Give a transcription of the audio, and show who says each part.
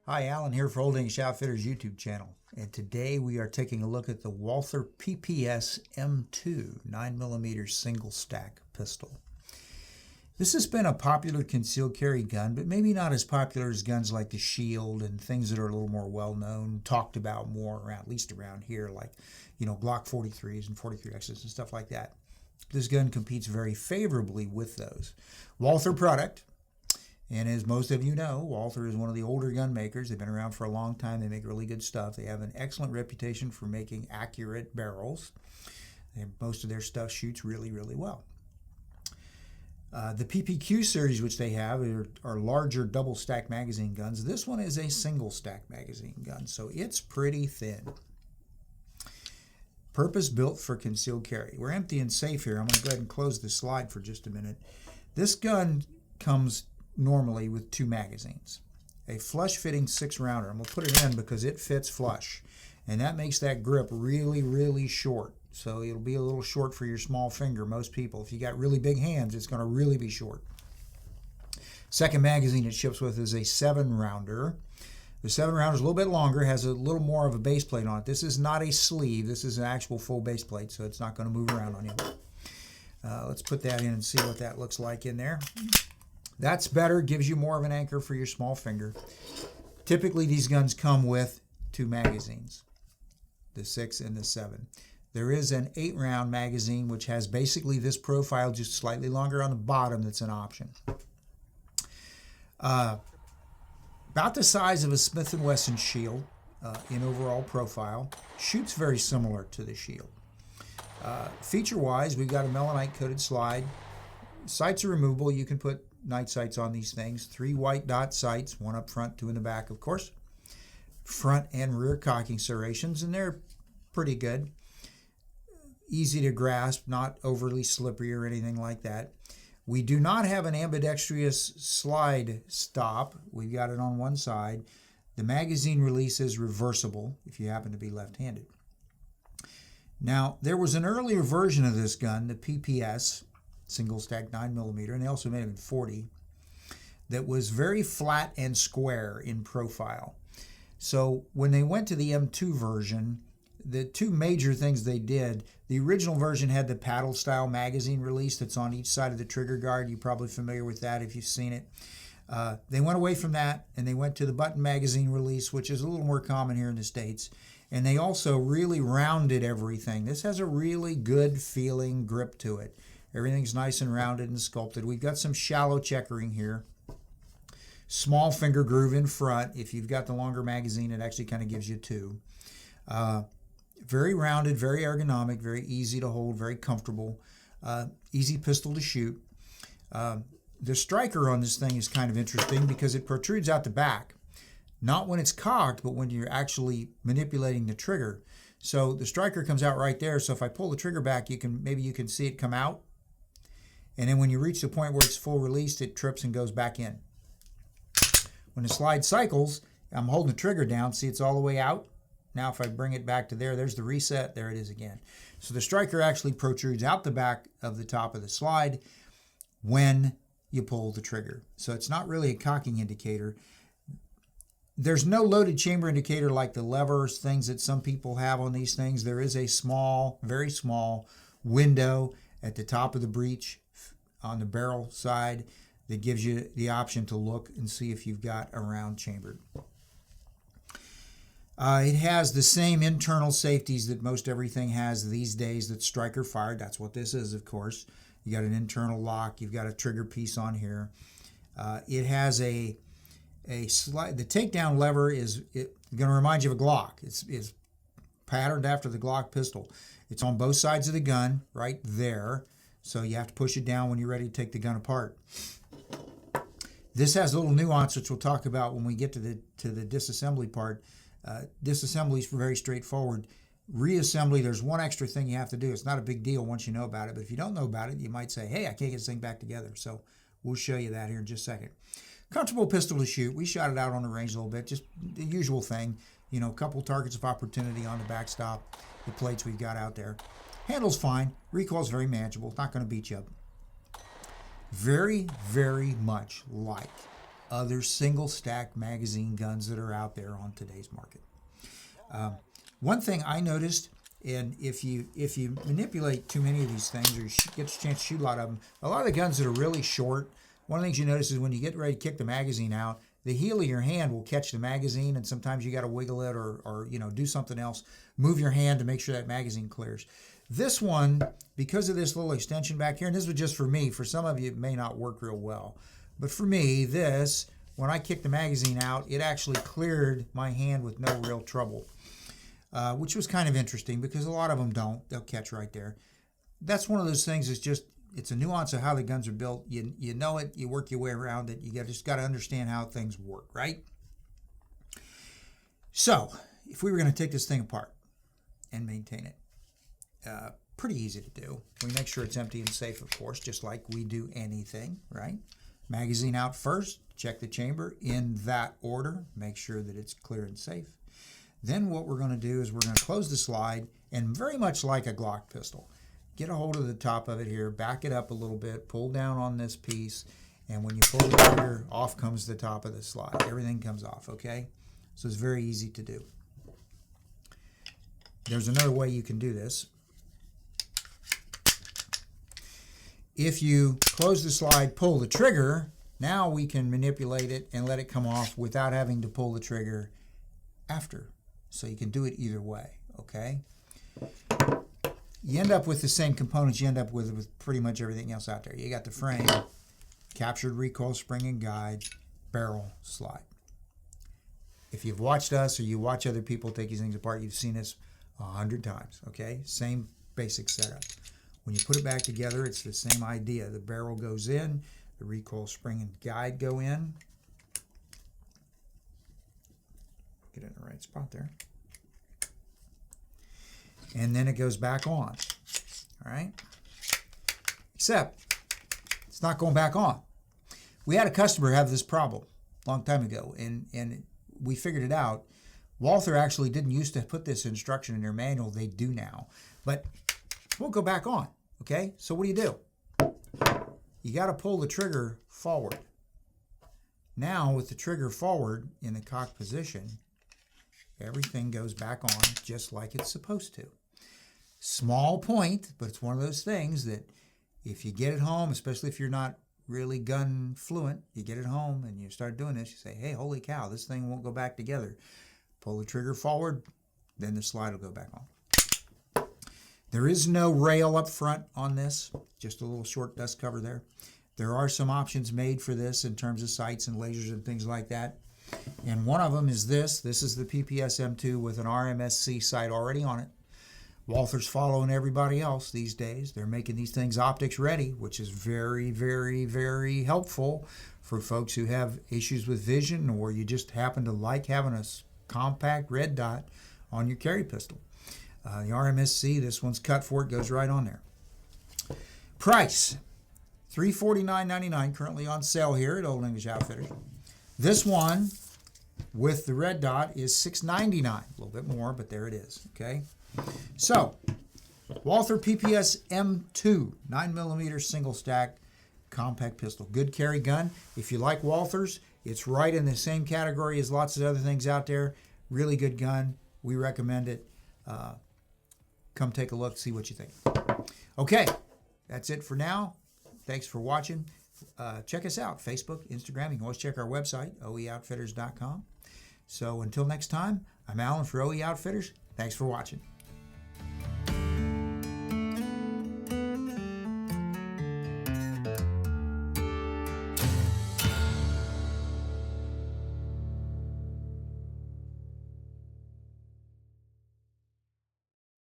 Speaker 1: Hi, Alan here for Old English Outfitters YouTube channel. And today we are taking a look at the Walther PPS M2 9mm single stack pistol. This has been a popular concealed carry gun, but maybe not as popular as guns like the Shield and things that are a little more well known, talked about more around, at least around here, like, Glock 43s and 43Xs and stuff like that. This gun competes very favorably with those. Walther product. And as most of you know, Walther is one of the older gun makers. They've been around for a long time. They make really good stuff. They have an excellent reputation for making accurate barrels. And most of their stuff shoots really, really well. The PPQ series, which they have, are larger double stack magazine guns. This one is a single stack magazine gun, so it's pretty thin. Purpose built for concealed carry. We're empty and safe here. I'm going to go ahead and close the slide for just a minute. This gun comes normally with 2 magazines, a flush fitting 6-rounder. I'm going to put it in because it fits flush, and that makes that grip really, really short. So it'll be a little short for your small finger. Most people, if you got really big hands, it's going to really be short. Second magazine it ships with is a 7-rounder. The 7-rounder is a little bit longer, has a little more of a base plate on it. This is not a sleeve. This is an actual full base plate, so it's not going to move around on you. Let's put that in and see what that looks like in there. That's better, gives you more of an anchor for your small finger. Typically, these guns come with 2 magazines, the 6 and the 7. There is an 8-round magazine, which has basically this profile, just slightly longer on the bottom. That's an option. About the size of a Smith & Wesson Shield in overall profile. Shoots very similar to the Shield. Feature-wise, we've got a melanite-coated slide. Sights are removable. You can put night sights on these things. 3 white dot sights, 1 up front, 2 in the back, of course. Front and rear cocking serrations, and they're pretty good. Easy to grasp, not overly slippery or anything like that. We do not have an ambidextrous slide stop. We've got it on one side. The magazine release is reversible if you happen to be left-handed. Now, there was an earlier version of this gun, the PPS, single stack 9mm, and they also made it in 40, that was very flat and square in profile. So when they went to the M2 version, the 2 major things they did, the original version had the paddle style magazine release that's on each side of the trigger guard. You're probably familiar with that if you've seen it. They went away from that and they went to the button magazine release, which is a little more common here in the States. And they also really rounded everything. This has a really good feeling grip to it. Everything's nice and rounded and sculpted. We've got some shallow checkering here. Small finger groove in front. If you've got the longer magazine, it actually kind of gives you 2. Very rounded, very ergonomic, very easy to hold, very comfortable. Easy pistol to shoot. The striker on this thing is kind of interesting because it protrudes out the back. Not when it's cocked, but when you're actually manipulating the trigger. So the striker comes out right there. So if I pull the trigger back, maybe you can see it come out. And then when you reach the point where it's full released, it trips and goes back in. When the slide cycles, I'm holding the trigger down. See, it's all the way out. Now if I bring it back to there, there's the reset. There it is again. So the striker actually protrudes out the back of the top of the slide when you pull the trigger. So it's not really a cocking indicator. There's no loaded chamber indicator like the levers, things that some people have on these things. There is a small, very small window at the top of the breech on the barrel side that gives you the option to look and see if you've got a round chambered. It has the same internal safeties that most everything has these days that's striker fired. That's what this is, of course. You got an internal lock. You've got a trigger piece on here. It has a slide. The takedown lever is going to remind you of a Glock. It's patterned after the Glock pistol. It's on both sides of the gun right there. So you have to push it down when you're ready to take the gun apart. This has a little nuance, which we'll talk about when we get to the disassembly part. Disassembly is very straightforward. Reassembly, there's one extra thing you have to do. It's not a big deal once you know about it, but if you don't know about it, you might say, hey, I can't get this thing back together. So we'll show you that here in just a second. Comfortable pistol to shoot. We shot it out on the range a little bit, just the usual thing. A couple targets of opportunity on the backstop, the plates we've got out there. Handle's fine. Recoil's very manageable. It's not going to beat you up. Very, very much like other single stack magazine guns that are out there on today's market. One thing I noticed, and if you manipulate too many of these things, or you get a chance to shoot a lot of the guns that are really short, one of the things you notice is when you get ready to kick the magazine out, the heel of your hand will catch the magazine, and sometimes you got to wiggle it or do something else, move your hand to make sure that magazine clears. This one, because of this little extension back here, and this was just for me, for some of you it may not work real well, but for me, this, when I kicked the magazine out, it actually cleared my hand with no real trouble, which was kind of interesting because a lot of them don't. They'll catch right there. That's one of those things that's just, it's a nuance of how the guns are built. You know it, you work your way around it. Just got to understand how things work, right? So, if we were going to take this thing apart and maintain it, pretty easy to do. We make sure it's empty and safe, of course, just like we do anything, right? Magazine out first, check the chamber in that order, make sure that it's clear and safe. Then what we're going to do is we're going to close the slide, and very much like a Glock pistol, get a hold of the top of it here, back it up a little bit, pull down on this piece, and when you pull the trigger, off comes the top of the slide. Everything comes off, okay? So it's very easy to do. There's another way you can do this. If you close the slide, pull the trigger, now we can manipulate it and let it come off without having to pull the trigger after. So you can do it either way, okay? You end up with the same components you end up with pretty much everything else out there. You got the frame, captured recoil spring and guide, barrel, slide. If you've watched us or you watch other people take these things apart, you've seen this 100 times, okay? Same basic setup. When you put it back together, it's the same idea. The barrel goes in, the recoil spring and guide go in. Get it in the right spot there. And then it goes back on, all right? Except, it's not going back on. We had a customer have this problem a long time ago, and we figured it out. Walther actually didn't used to put this instruction in their manual. They do now. But it won't go back on, okay? So what do? You got to pull the trigger forward. Now, with the trigger forward in the cock position, everything goes back on just like it's supposed to. Small point, but it's one of those things that if you get it home, especially if you're not really gun fluent, you get it home and you start doing this, you say, hey, holy cow, this thing won't go back together. Pull the trigger forward, then the slide will go back on. There is no rail up front on this, just a little short dust cover there. There are some options made for this in terms of sights and lasers and things like that. And one of them is this. This is the PPS M2 with an RMSC sight already on it. Walther's following everybody else these days. They're making these things optics ready, which is very, very, very helpful for folks who have issues with vision or you just happen to like having a compact red dot on your carry pistol. The RMSC, this one's cut for it, goes right on there. Price, $349.99, currently on sale here at Old English Outfitters. This one with the red dot is $699, a little bit more, but there it is, okay? So, Walther PPS M2, 9mm single stack compact pistol. Good carry gun. If you like Walthers, it's right in the same category as lots of other things out there. Really good gun. We recommend it. Come take a look, see what you think. Okay, that's it for now. Thanks for watching. Check us out, Facebook, Instagram. You can always check our website, oeoutfitters.com. So until next time, I'm Alan for OE Outfitters. Thanks for watching.